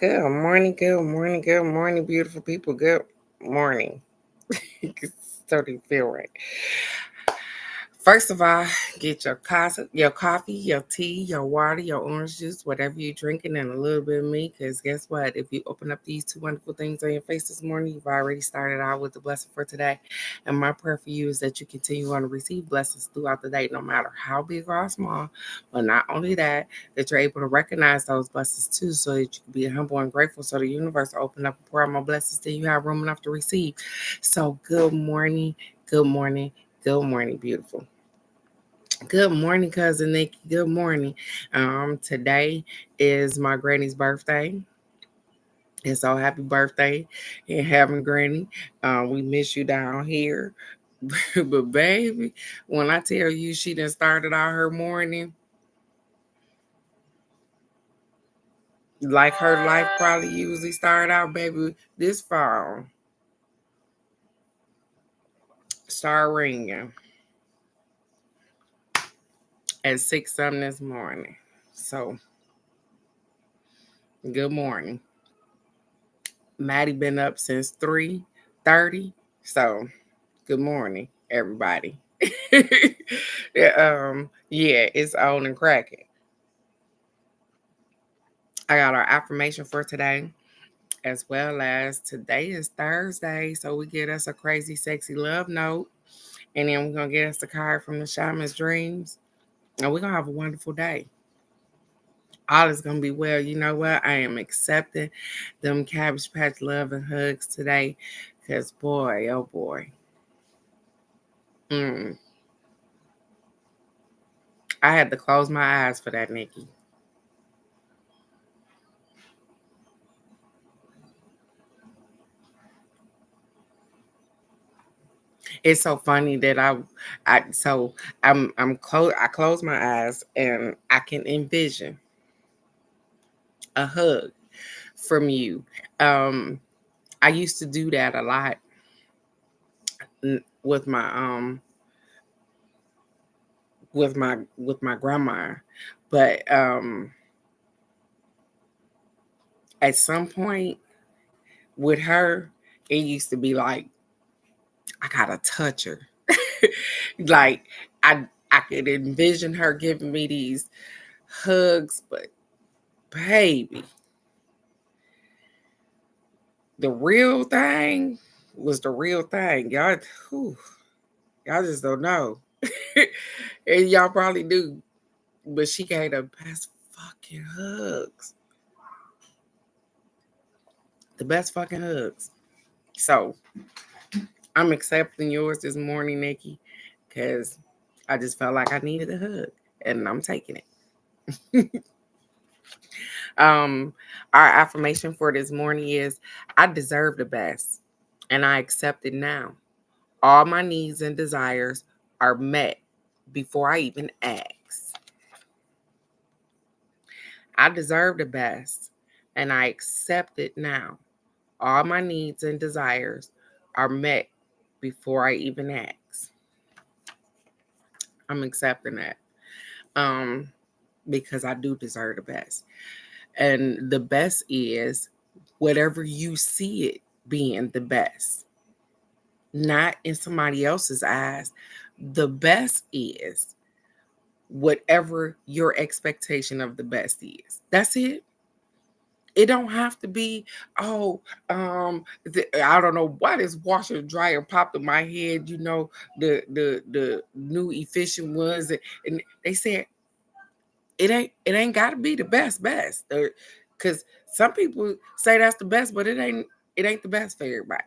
Good morning, good morning, good morning, beautiful people. Good morning. Starting to feel right. First of all, get your coffee, your tea, your water, your orange juice, whatever you're drinking, and a little bit of me. Because guess what? If you open up these two wonderful things on your face this morning, you've already started out with the blessing for today. And my prayer for you is that you continue on to receive blessings throughout the day, no matter how big or how small. But not only that, that you're able to recognize those blessings too, so that you can be humble and grateful, so the universe will open up and pour out more blessings that you have room enough to receive. So good morning, good morning, good morning, beautiful. Good morning, cousin Nikki. Good morning. Today is my granny's birthday. And so happy birthday and having granny. We miss you down here. But baby, when I tell you she done started out her morning, like her life probably usually start out, baby, this phone start ringing at 6 something this morning. So good morning. Maddie been up since 3:30. So good morning, everybody. Yeah, it's on and cracking. I got our affirmation for today, as well as today is Thursday, so we get us a crazy, sexy love note, and then we're gonna get us a card from the Shaman's Dreams, and we're gonna have a wonderful day. All is gonna be well. You know what? I am accepting them Cabbage Patch love and hugs today, because boy, oh boy, mm, I had to close my eyes for that, Nikki. It's so funny that I close my eyes and I can envision a hug from you. Um, I used to do that a lot with my grandma, but at some point with her, it used to be like I gotta touch her, like I could envision her giving me these hugs, but baby, the real thing was the real thing. Whew, y'all just don't know. And y'all probably do. But she gave the best fucking hugs. The best fucking hugs. So I'm accepting yours this morning, Nikki, because I just felt like I needed a hug. And I'm taking it. um, our affirmation for this morning is I deserve the best. And I accept it now. All my needs and desires are met before I even ask. I deserve the best, and I accept it now. All my needs and desires are met before I even ask. I'm accepting that um, because I do deserve the best. And the best is whatever you see it being the best, not in somebody else's eyes. The best is whatever your expectation of the best is. That's it. It don't have to be, oh, I don't know why this washer and dryer popped in my head, the new efficient ones. And they said it ain't gotta be the best. Cause some people say that's the best, but it ain't the best for everybody.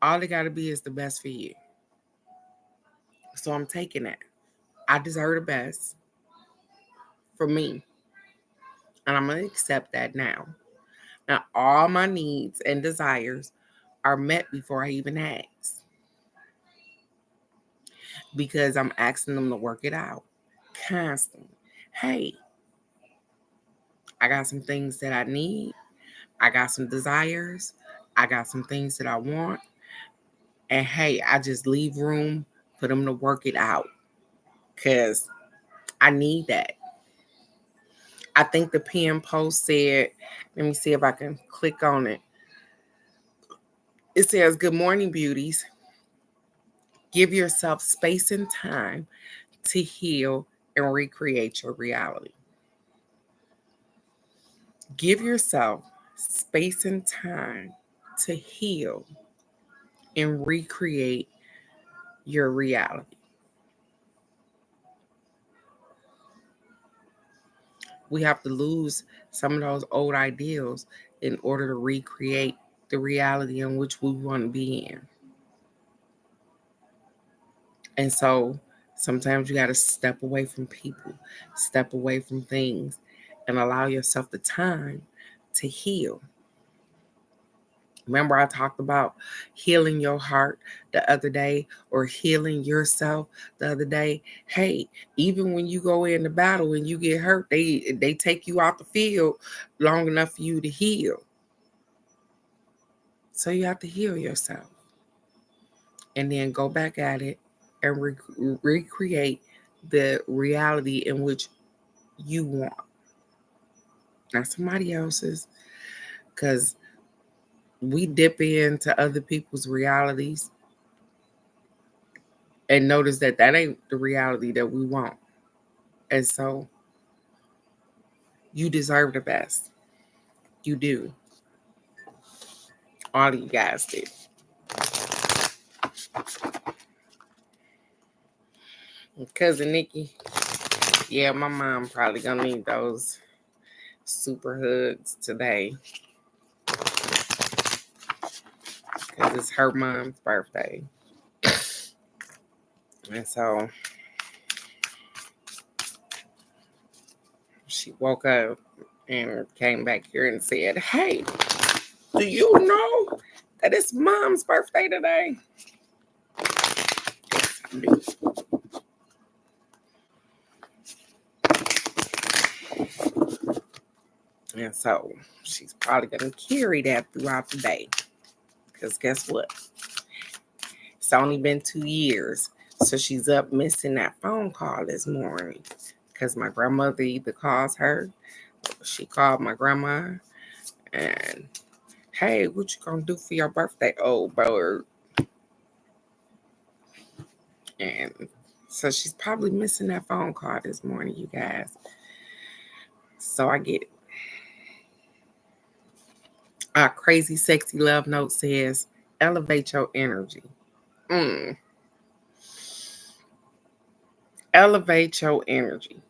All it gotta be is the best for you. So I'm taking that. I deserve the best for me. And I'm gonna accept that now. Now, all my needs and desires are met before I even ask because I'm asking them to work it out constantly. Hey, I got some things that I need, I got some desires, I got some things that I want, and hey, I just leave room for them to work it out because I need that. I think the PM post said, let me see if I can click on it. It says, "Good morning, beauties. Give yourself space and time to heal and recreate your reality." Give yourself space and time to heal and recreate your reality. We have to lose some of those old ideals in order to recreate the reality in which we want to be in. And so sometimes you got to step away from people, step away from things, and allow yourself the time to heal. Remember, I talked about healing your heart the other day, or healing yourself the other day. Hey, even when you go into battle and you get hurt, they take you out the field long enough for you to heal. So you have to heal yourself and then go back at it and recreate the reality in which you want, not somebody else's, because we dip into other people's realities and notice that ain't the reality that we want. And so you deserve the best. You do. All of you guys do. Cousin Nikki, yeah, my mom probably gonna need those super hugs today because it's her mom's birthday. And so she woke up and came back here and said, "Hey, do you know that it's mom's birthday today?" Yes, I do. And so she's probably going to carry that throughout the day. Because guess what? It's only been 2 years. So she's up missing that phone call this morning. Because my grandmother either calls her, or she called my grandma. And, "Hey, what you going to do for your birthday, old bird?" And so she's probably missing that phone call this morning, you guys. So I get it. Our crazy, sexy love note says, "Elevate your energy." Elevate your energy.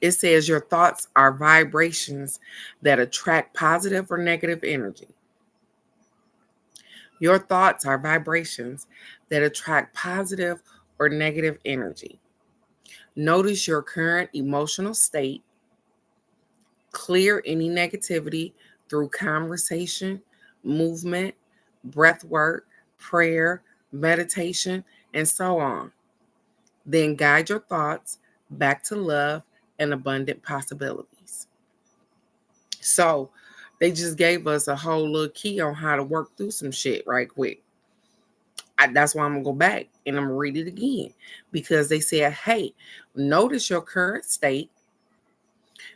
It says your thoughts are vibrations that attract positive or negative energy. Your thoughts are vibrations that attract positive or negative energy. Notice your current emotional state. Clear any negativity through conversation, movement, breath work, prayer, meditation, and so on. Then guide your thoughts back to love and abundant possibilities. So they just gave us a whole little key on how to work through some shit right quick. That's why I'm going to go back and I'm going to read it again, because they said, hey, notice your current state.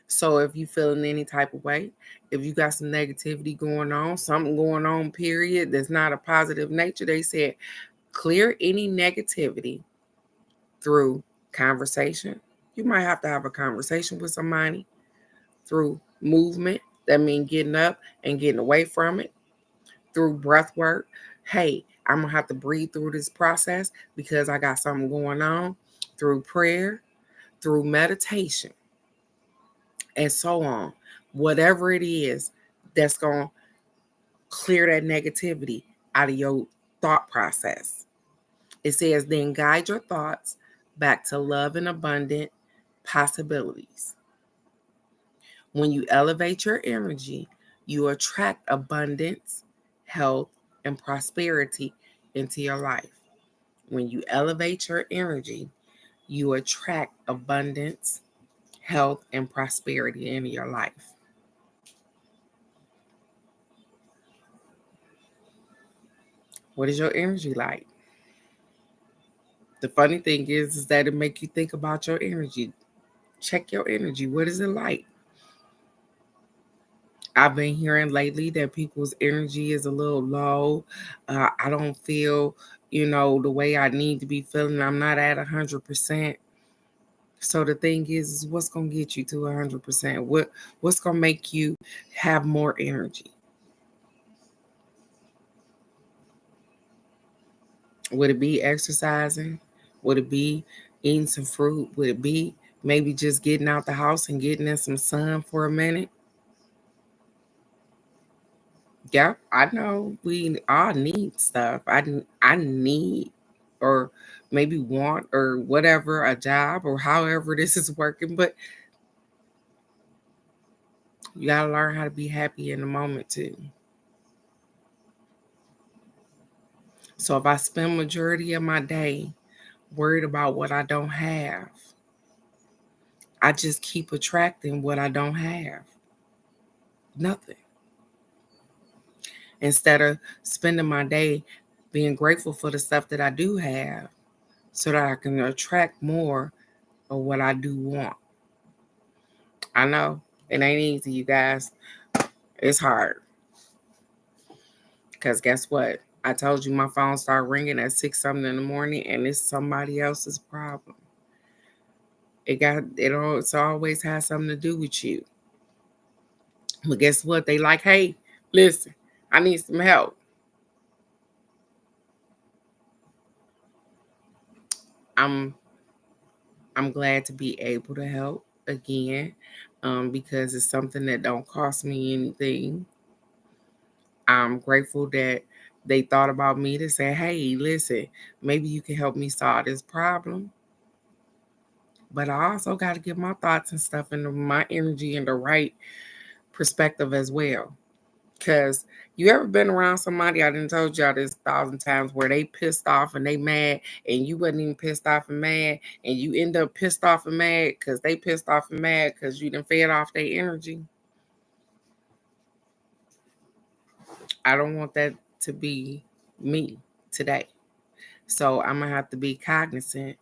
So if you feel in any type of way, if you got some negativity going on, something going on, period, that's not a positive nature, they said, clear any negativity through conversation. You might have to have a conversation with somebody. Through movement, that means getting up and getting away from it. Through breath work, hey, I'm going to have to breathe through this process because I got something going on. Through prayer, through meditation, and so on. Whatever it is that's going to clear that negativity out of your thought process. It says, then guide your thoughts back to love and abundant possibilities. When you elevate your energy, you attract abundance, health, and prosperity into your life. When you elevate your energy, you attract abundance, health, and prosperity into your life. What is your energy like? The funny thing is that it make you think about your energy. Check your energy. What is it like? I've been hearing lately that people's energy is a little low. I don't feel, the way I need to be feeling. I'm not at 100%. So the thing is what's gonna get you to 100%? What's gonna make you have more energy? Would it be exercising? Would it be eating some fruit? Would it be maybe just getting out the house and getting in some sun for a minute? Yeah, I know we all need stuff. I need, or maybe want, or whatever, a job or however this is working, but you got to learn how to be happy in the moment too. So if I spend majority of my day worried about what I don't have, I just keep attracting what I don't have. Nothing. Instead of spending my day being grateful for the stuff that I do have so that I can attract more of what I do want. I know it ain't easy, you guys. It's hard. Because guess what? I told you my phone started ringing at 6 something in the morning and it's somebody else's problem. It's always has something to do with you. But guess what? They like, hey, listen, I need some help. I'm glad to be able to help again, because it's something that don't cost me anything. I'm grateful that they thought about me to say, hey, listen, maybe you can help me solve this problem. But I also got to get my thoughts and stuff and my energy in the right perspective as well. Because you ever been around somebody, I done told y'all this 1,000 times, where they pissed off and they mad and you wasn't even pissed off and mad, and you end up pissed off and mad because they pissed off and mad because you done fed off their energy. I don't want that to be me today. So I'm going to have to be cognizant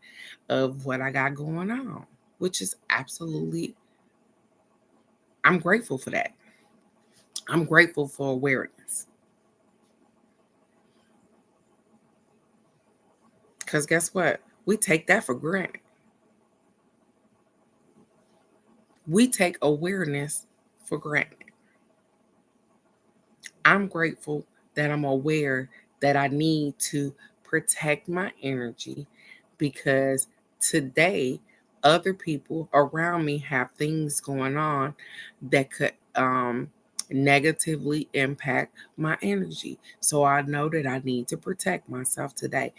of what I got going on, which is absolutely, I'm grateful for that. I'm grateful for awareness. Because guess what? We take that for granted. We take awareness for granted. I'm grateful that I'm aware that I need to protect my energy, because today other people around me have things going on that could negatively impact my energy. So I know that I need to protect myself today.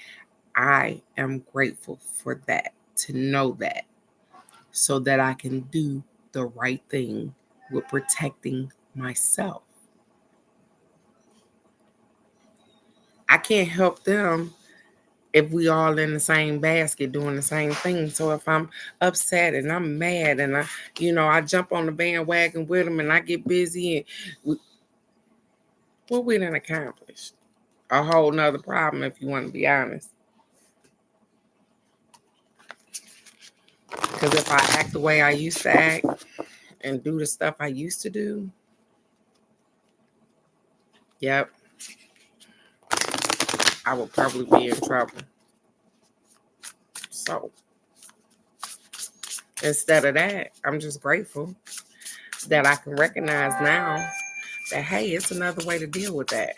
I am grateful for that, to know that, so that I can do the right thing with protecting myself. I can't help them if we all in the same basket doing the same thing. So if I'm upset and I'm mad and I jump on the bandwagon with them and I get busy, and what we done accomplished? A whole nother problem, if you want to be honest. Because if I act the way I used to act and do the stuff I used to do, yep, I would probably be in trouble. So instead of that, I'm just grateful that I can recognize now that, hey, it's another way to deal with that.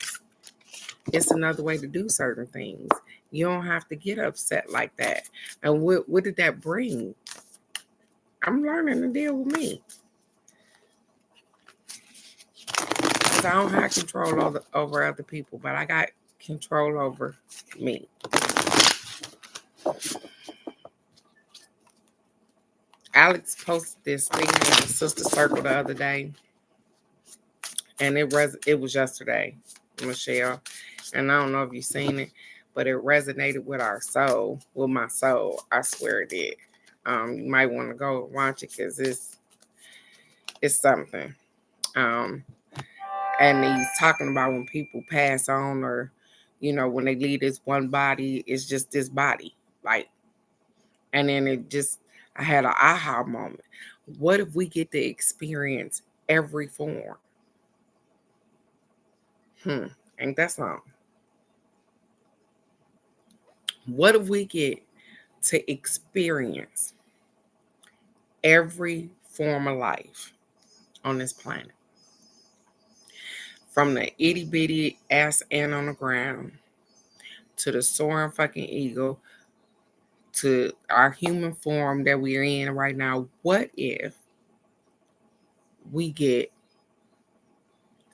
It's another way to do certain things. You don't have to get upset like that. And what did that bring? I'm learning to deal with me. Because I don't have control over other people, but I got control over me. Alex posted this thing in the Sister Circle the other day, and it was yesterday, Michelle. And I don't know if you've seen it, but it resonated with my soul. I swear it did. You might want to go watch it because it's something. Um, and he's talking about when people pass on, or when they leave this one body, it's just this body. Like, and then I had an aha moment. What if we get to experience every form? Ain't that something? What if we get to experience every form of life on this planet? From the itty bitty ass ant on the ground to the soaring fucking eagle to our human form that we're in right now. What if we get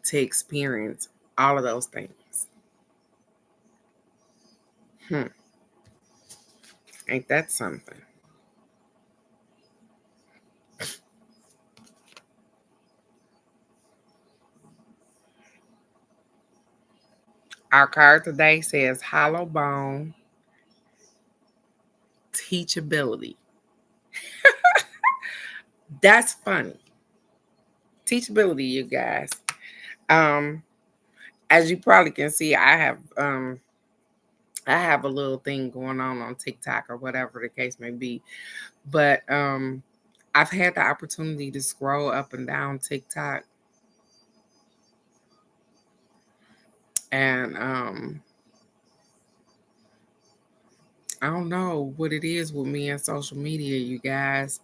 to experience all of those things? Ain't that something? Our card today says hollow bone teachability. That's funny. Teachability, you guys. As you probably can see, I have a little thing going on TikTok or whatever the case may be. But I've had the opportunity to scroll up and down TikTok, and I don't know what it is with me and social media, you guys.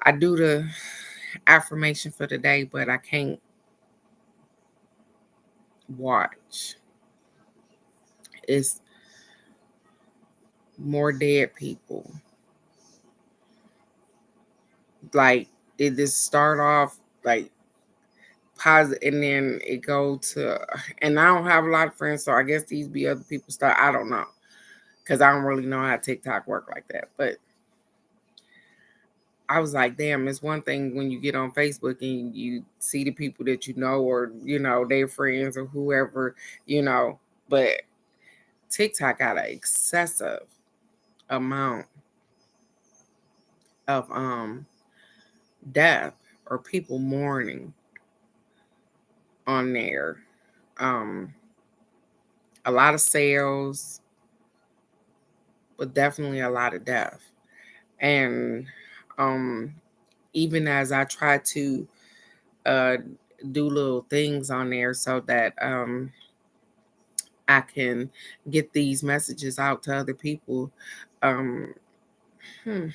I do the affirmation for the day, but I can't watch. It's more dead people. Like, it just start off like positive, and then it go to, and I don't have a lot of friends, so I guess these be other people's stuff. I don't know, because I don't really know how TikTok work like that. But I was like, damn, it's one thing when you get on Facebook and you see the people that you know, or their friends or whoever, but TikTok got an excessive amount of death or people mourning on there. Um a lot of sales, but definitely a lot of death. And um even as I try to uh do little things on there so that I can get these messages out to other people, um hmm,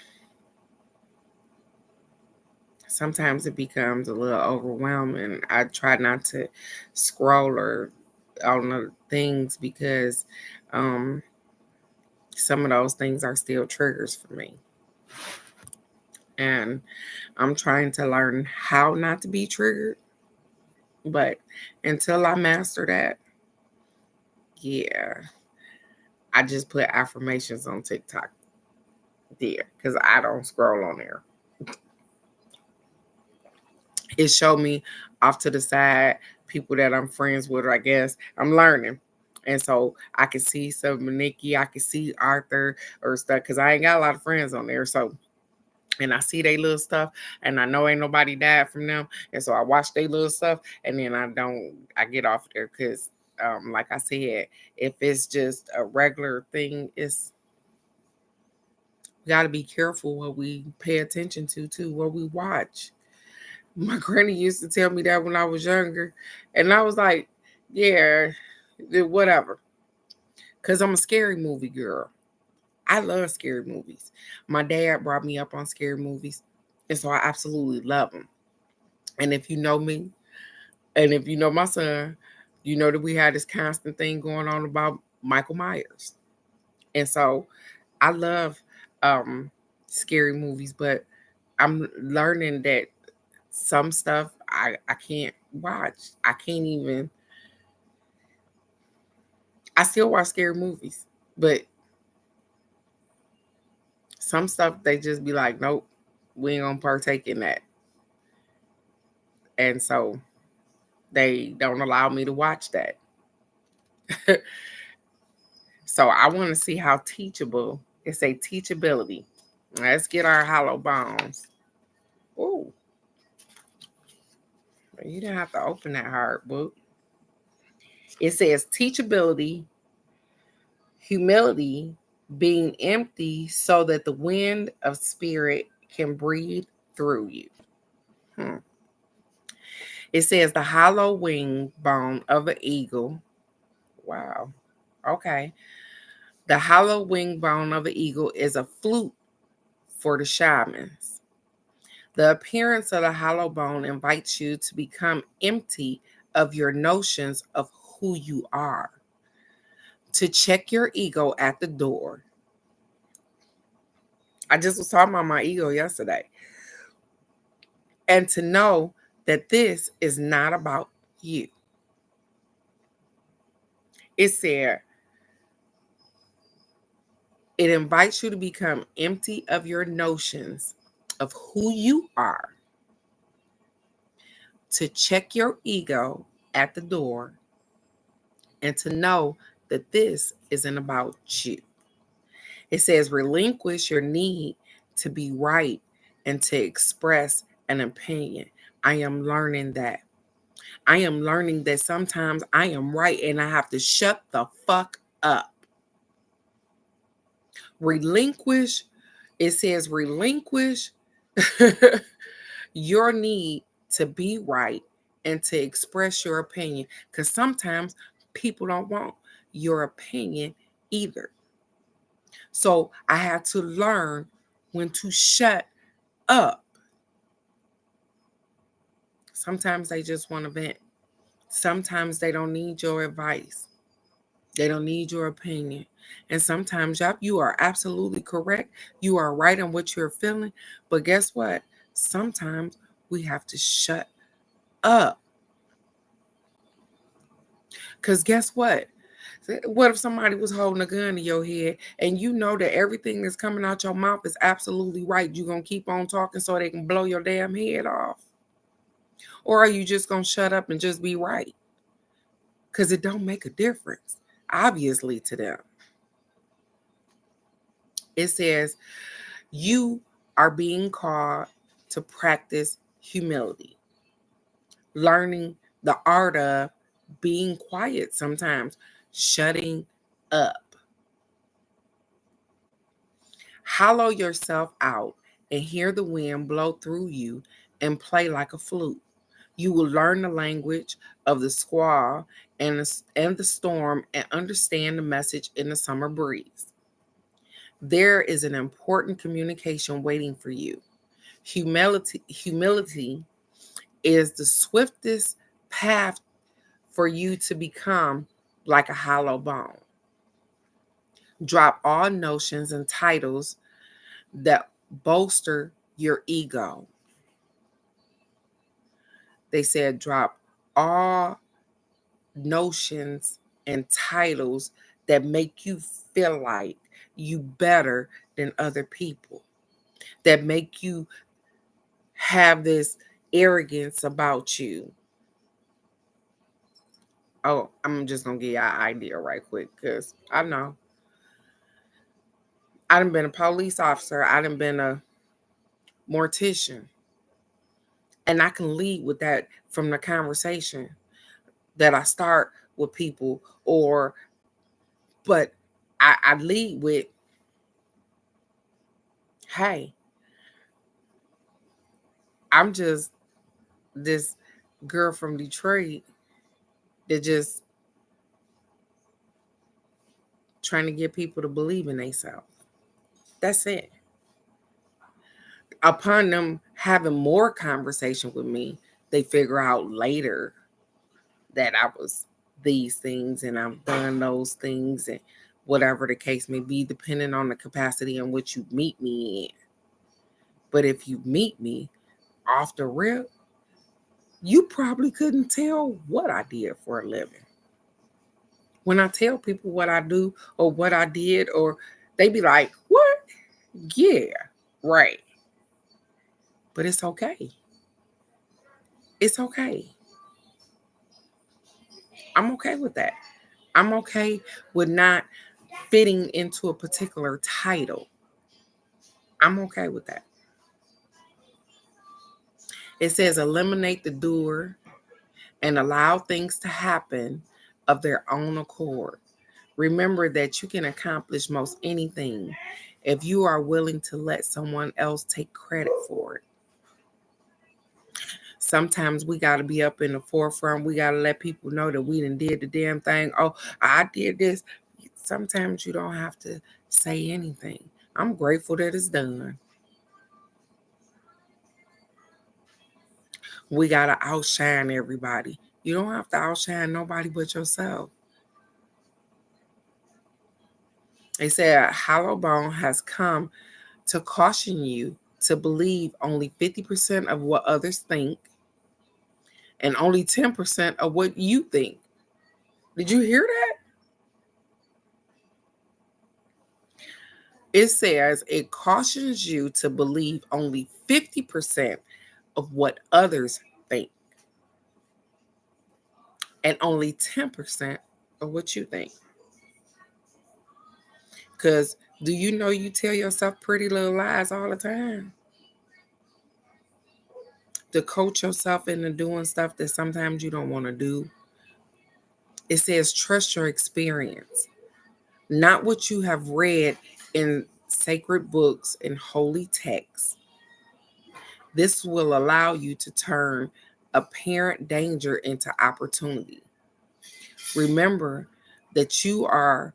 sometimes it becomes a little overwhelming. I try not to scroll or on the things because um, some of those things are still triggers for me. And I'm trying to learn how not to be triggered. But until I master that, yeah, I just put affirmations on TikTok there because I don't scroll on there. It showed me off to the side people that I'm friends with, or I guess I'm learning. And so I can see some Nikki, I can see Arthur or stuff because I ain't got a lot of friends on there. So, and I see their little stuff, and I know ain't nobody died from them. And so I watch their little stuff, and then I get off there because, like I said, if it's just a regular thing, we got to be careful what we pay attention to, too, what we watch. My granny used to tell me that when I was younger. And I was like, yeah, whatever. Because I'm a scary movie girl. I love scary movies. My dad brought me up on scary movies. And so I absolutely love them. And if you know me, and if you know my son, you know that we had this constant thing going on about Michael Myers. And so I love scary movies, but I'm learning that some stuff I can't watch. I still watch scary movies, but some stuff they just be like, nope, we ain't gonna partake in that. And so they don't allow me to watch that. So I want to see how teachable. It's a teachability. Let's get our hollow bones. Ooh, you didn't have to open that hard book. It says teachability, humility, being empty so that the wind of spirit can breathe through you. It says the hollow wing bone of an eagle. Wow. Okay. The hollow wing bone of an eagle is a flute for the shamans. The appearance of the hollow bone invites you to become empty of your notions of who you are, to check your ego at the door. I just was talking about my ego yesterday. And to know that this is not about you. It said, it invites you to become empty of your notions of who you are, to check your ego at the door, and to know that this isn't about you. It says, relinquish your need to be right and to express an opinion. I am learning that. I am learning that sometimes I am right and I have to shut the fuck up. Relinquish, it says, relinquish your need to be right and to express your opinion. Because sometimes people don't want your opinion either. So I had to learn when to shut up. Sometimes they just want to vent. Sometimes they don't need your advice. They don't need your opinion. And sometimes you are absolutely correct. You are right in what you're feeling. But guess what? Sometimes we have to shut up. Because guess what? What if somebody was holding a gun to your head and you know that everything that's coming out your mouth is absolutely right? You going to keep on talking so they can blow your damn head off? Or are you just going to shut up and just be right? Because it don't make a difference, obviously, to them. It says, you are being called to practice humility, learning the art of being quiet sometimes, shutting up. Hollow yourself out and hear the wind blow through you and play like a flute. You will learn the language of the squall and the storm and understand the message in the summer breeze. There is an important communication waiting for you. Humility is the swiftest path for you to become like a hollow bone. Drop all notions and titles that bolster your ego. They said drop all notions and titles that make you feel like you better than other people, that make you have this arrogance about you. Oh, I'm just gonna give you an idea right quick because I know. I done been a police officer. I done been a mortician. And I can lead with that from the conversation that I start with people, but I lead with, hey, I'm just this girl from Detroit that just trying to get people to believe in themselves. That's it. Upon them having more conversation with me, they figure out later that I was these things and I've done those things and whatever the case may be, depending on the capacity in which you meet me in. But if you meet me off the rip, you probably couldn't tell what I did for a living. When I tell people what I do or what I did, or they be like, what? Yeah, right. But it's okay. It's okay. I'm okay with that. I'm okay with not fitting into a particular title. I'm okay with that. It says eliminate the doer and allow things to happen of their own accord. Remember that you can accomplish most anything if you are willing to let someone else take credit for it. Sometimes we got to be up in the forefront. We got to let people know that we done did the damn thing. Oh, I did this. Sometimes you don't have to say anything. I'm grateful that it's done. We got to outshine everybody. You don't have to outshine nobody but yourself. They said Hollow Bone has come to caution you to believe only 50% of what others think and only 10% of what you think. Did you hear that? It says it cautions you to believe only 50% of what others think and only 10% of what you think. Because do you know you tell yourself pretty little lies all the time? To coach yourself into doing stuff that sometimes you don't want to do. It says trust your experience, not what you have read in sacred books and holy texts. This will allow you to turn apparent danger into opportunity. Remember that you are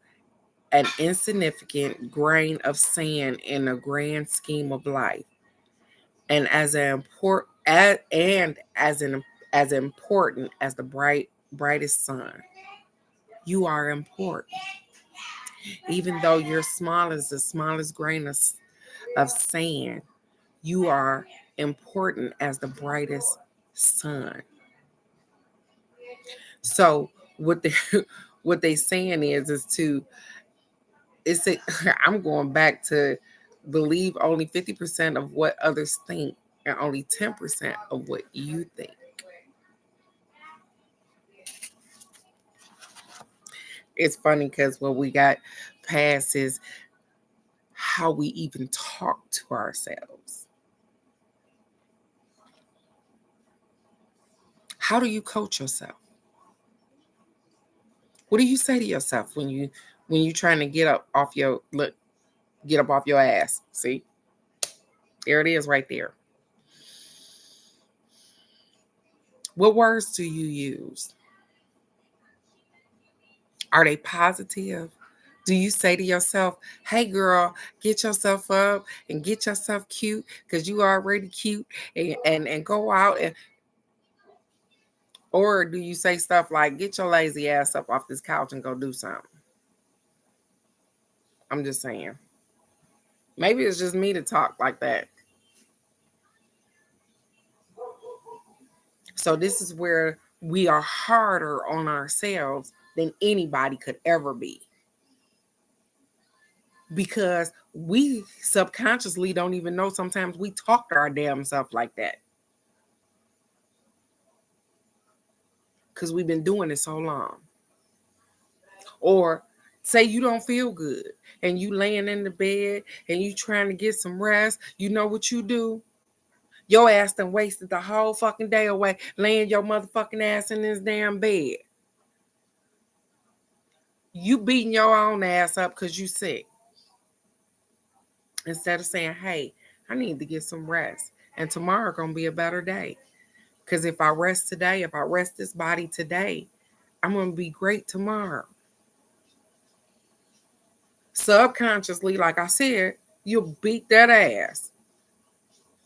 an insignificant grain of sand in a grand scheme of life, and as important as the brightest sun. You are important, even though you're small as the smallest grain of sand. You are important as the brightest sun. So what they what they saying is to it's a, I'm going back to believe only 50% of what others think and only 10% of what you think. It's funny because what we got past is how we even talk to ourselves. How do you coach yourself? What do you say to yourself when you trying to get up off your ass? See, there it is right there. What words do you use? Are they positive? Do you say to yourself, hey girl, get yourself up and get yourself cute because you already cute and go out and or do you say stuff like get your lazy ass up off this couch and go do something? I'm just saying. Maybe it's just me to talk like that. So this is where we are harder on ourselves than anybody could ever be. Because we subconsciously don't even know sometimes we talk to our damn self like that. Because we've been doing it so long. Or say you don't feel good and you laying in the bed and you trying to get some rest. You know what you do? Your ass done wasted the whole fucking day away laying your motherfucking ass in this damn bed. You beating your own ass up because you sick. Instead of saying, hey, I need to get some rest. And tomorrow gonna be a better day. Because if I rest today, if I rest this body today, I'm gonna be great tomorrow. Subconsciously, like I said, you'll beat that ass.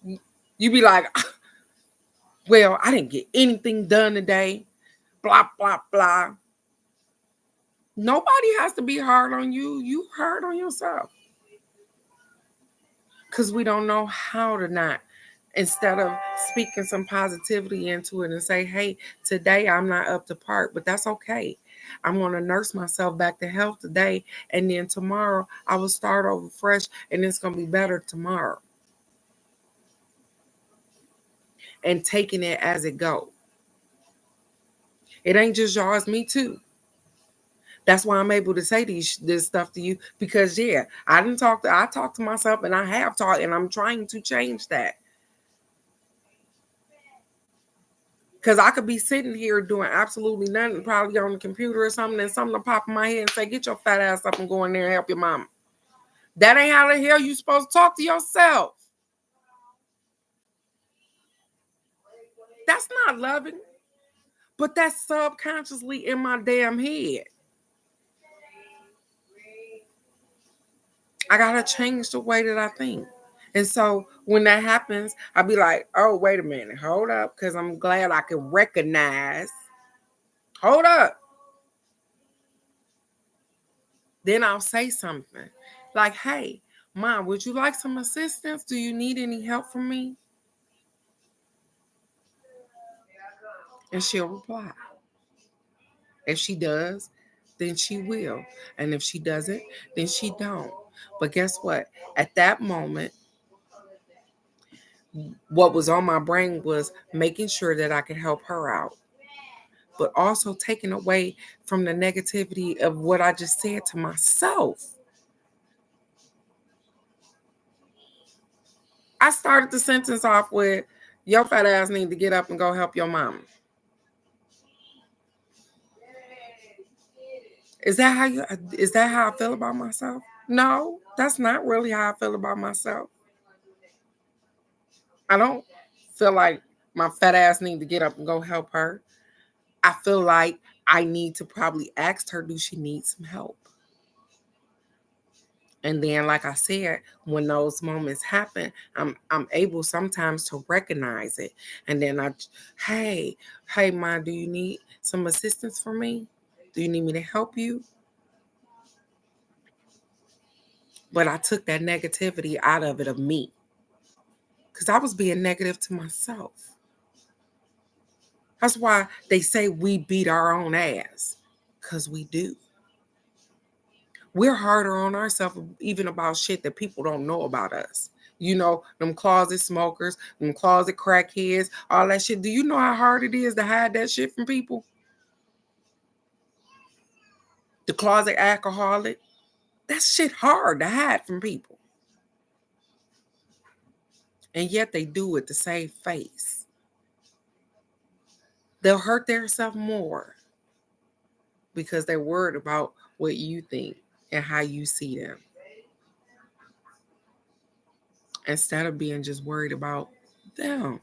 You be like, well, I didn't get anything done today. Blah, blah, blah. Nobody has to be hard on you. You hard on yourself. Because we don't know how to not. Instead of speaking some positivity into it and say, hey, today I'm not up to par, but that's okay. I'm going to nurse myself back to health today. And then tomorrow I will start over fresh and it's going to be better tomorrow. And taking it as it go. It ain't just yours, me too. That's why I'm able to say this stuff to you because yeah, I talk to myself and I have talked and I'm trying to change that. Because I could be sitting here doing absolutely nothing, probably on the computer or something, and something will pop in my head and say, get your fat ass up and go in there and help your mama. That ain't how the hell you supposed to talk to yourself. That's not loving. But that's subconsciously in my damn head. I gotta change the way that I think. And so when that happens, I'll be like, oh, wait a minute, hold up, because I'm glad I can recognize. Hold up. Then I'll say something like, hey, Mom, would you like some assistance? Do you need any help from me? And she'll reply. If she does, then she will. And if she doesn't, then she don't. But guess what? At that moment, what was on my brain was making sure that I could help her out, but also taking away from the negativity of what I just said to myself. I started the sentence off with, your fat ass need to get up and go help your mama. Is that how I feel about myself? No, that's not really how I feel about myself. I don't feel like my fat ass need to get up and go help her. I feel like I need to probably ask her, do she need some help? And then, like I said, when those moments happen, I'm able sometimes to recognize it. And then hey, Ma, do you need some assistance from me? Do you need me to help you? But I took that negativity out of it of me. Because I was being negative to myself. That's why they say we beat our own ass. Because we do. We're harder on ourselves even about shit that people don't know about us. You know, them closet smokers, them closet crackheads, all that shit. Do you know how hard it is to hide that shit from people? The closet alcoholic, that shit hard to hide from people. And yet they do it to save face. They'll hurt themselves more because they're worried about what you think and how you see them, instead of being just worried about them,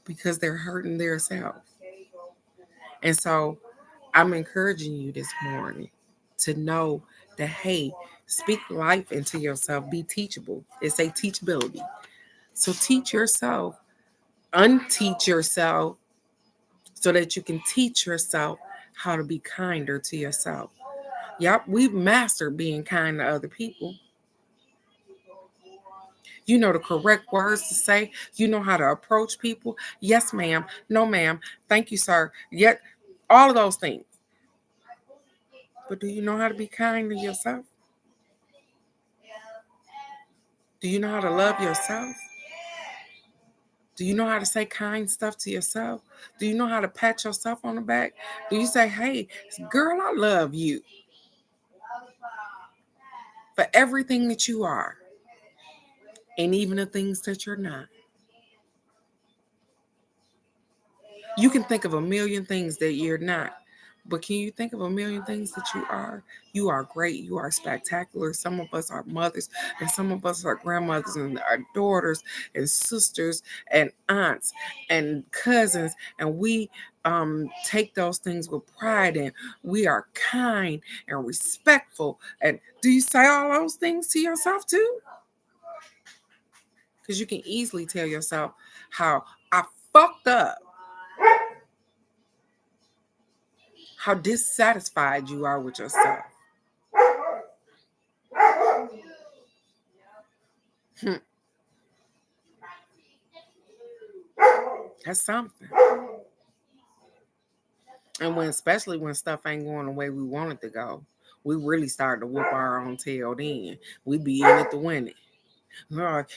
because they're hurting themselves. And so I'm encouraging you this morning to know that, hey, speak life into yourself. Be teachable. It's a teachability. So teach yourself, unteach yourself, so that you can teach yourself how to be kinder to yourself. Yep, we've mastered being kind to other people. You know the correct words to say. You know how to approach people. Yes, ma'am. No, ma'am. Thank you, sir. Yet, all of those things. But do you know how to be kind to yourself? Do you know how to love yourself? Do you know how to say kind stuff to yourself? Do you know how to pat yourself on the back? Do you say, hey, girl, I love you for everything that you are, and even the things that you're not? You can think of a million things that you're not, but can you think of a million things that you are? You are great. You are spectacular. Some of us are mothers, and some of us are grandmothers, and our daughters, and sisters, and aunts, and cousins, and we take those things with pride, and we are kind and respectful. And do you say all those things to yourself too? Because you can easily tell yourself how I fucked up, how dissatisfied you are with yourself. That's something. And especially when stuff ain't going the way we want it to go, we really start to whoop our own tail then. We be in it to win it.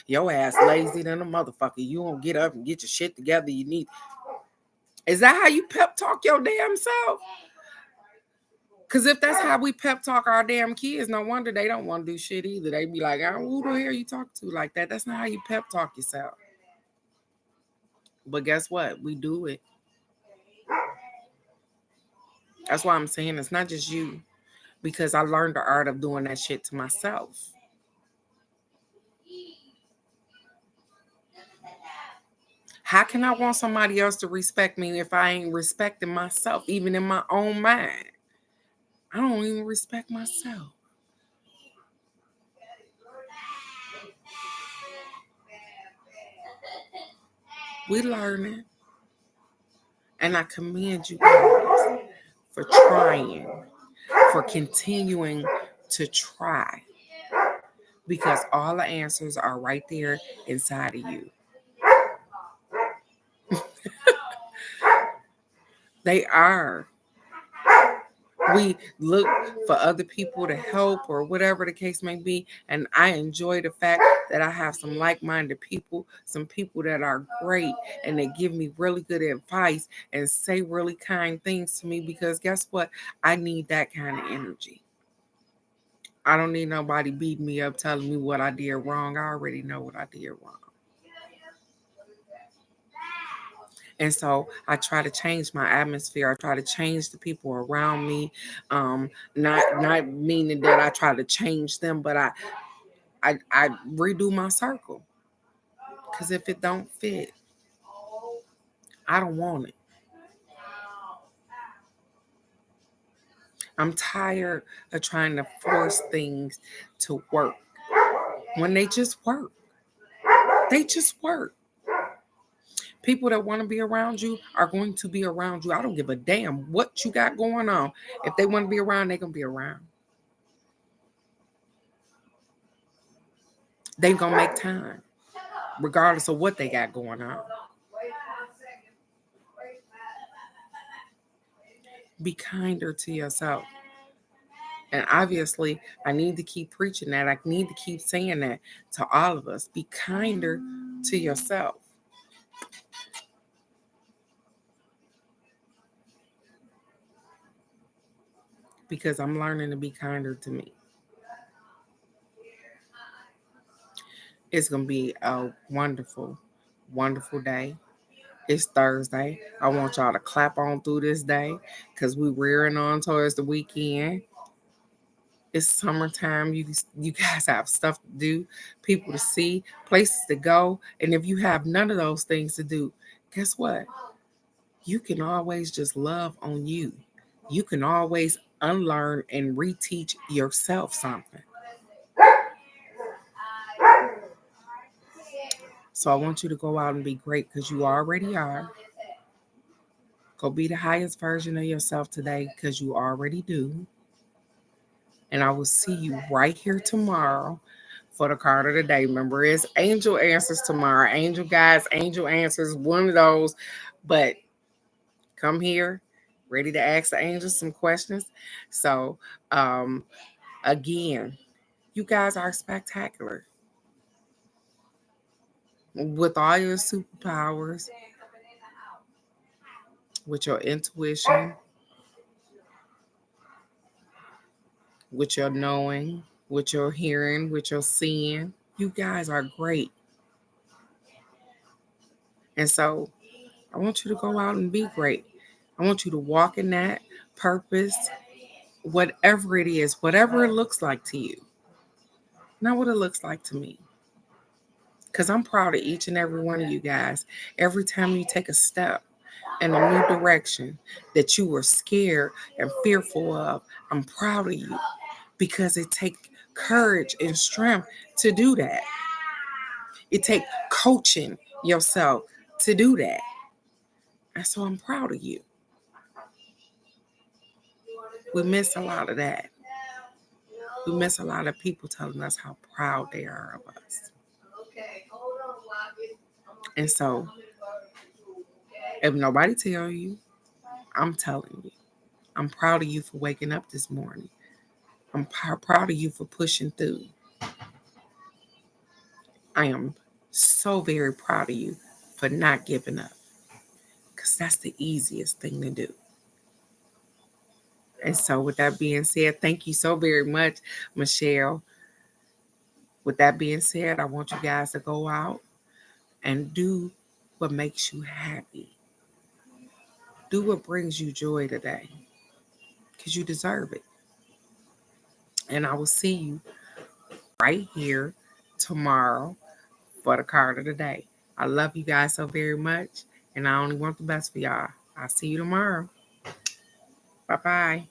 Your ass lazy than a motherfucker. You won't get up and get your shit together. You need. Is that how you pep talk your damn self? Because if that's how we pep talk our damn kids, no wonder they don't want to do shit either. They be like, oh, who the hell you talk to like that? That's not how you pep talk yourself. But guess what? We do it. That's why I'm saying it's not just you, because I learned the art of doing that shit to myself. How can I want somebody else to respect me if I ain't respecting myself, even in my own mind? I don't even respect myself. We learning. And I commend you guys for trying, for continuing to try. Because all the answers are right there inside of you. They are. We look for other people to help or whatever the case may be. And I enjoy the fact that I have some like-minded people, some people that are great and they give me really good advice and say really kind things to me, because guess what? I need that kind of energy. I don't need nobody beating me up telling me what I did wrong. I already know what I did wrong. And so I try to change my atmosphere. I try to change the people around me. Not meaning that I try to change them, but I redo my circle. Because if it don't fit, I don't want it. I'm tired of trying to force things to work when they just work. They just work. People that want to be around you are going to be around you. I don't give a damn what you got going on. If they want to be around, they're going to be around. They're going to make time, regardless of what they got going on. Be kinder to yourself. And obviously, I need to keep preaching that. I need to keep saying that to all of us. Be kinder to yourself. Because I'm learning to be kinder to me. It's going to be a wonderful, wonderful day. It's Thursday. I want y'all to clap on through this day because we're rearing on towards the weekend. It's summertime. You guys have stuff to do, people to see, places to go. And if you have none of those things to do, guess what? You can always just love on you. You can always unlearn and reteach yourself something. So I want you to go out and be great because you already are. Go be the highest version of yourself today because you already do. And I will see you right here tomorrow for the card of the day. Remember, it's Angel Answers tomorrow. Angel Guides, Angel Answers, one of those. But come here, ready to ask the angels some questions. So, again, you guys are spectacular. With all your superpowers, with your intuition, with your knowing, with your hearing, with your seeing, you guys are great. And so I want you to go out and be great. I want you to walk in that purpose, whatever it is, whatever it looks like to you. Not what it looks like to me. Because I'm proud of each and every one of you guys. Every time you take a step in a new direction that you were scared and fearful of, I'm proud of you. Because it takes courage and strength to do that. It takes coaching yourself to do that. And so I'm proud of you. We miss a lot of that. We miss a lot of people telling us how proud they are of us. And so, if nobody tell you, I'm telling you. I'm proud of you for waking up this morning. I'm proud of you for pushing through. I am so very proud of you for not giving up. Because that's the easiest thing to do. And so with that being said, thank you so very much, Michelle. With that being said, I want you guys to go out and do what makes you happy. Do what brings you joy today, because you deserve it. And I will see you right here tomorrow for the card of the day. I love you guys so very much, and I only want the best for y'all. I'll see you tomorrow. Bye-bye.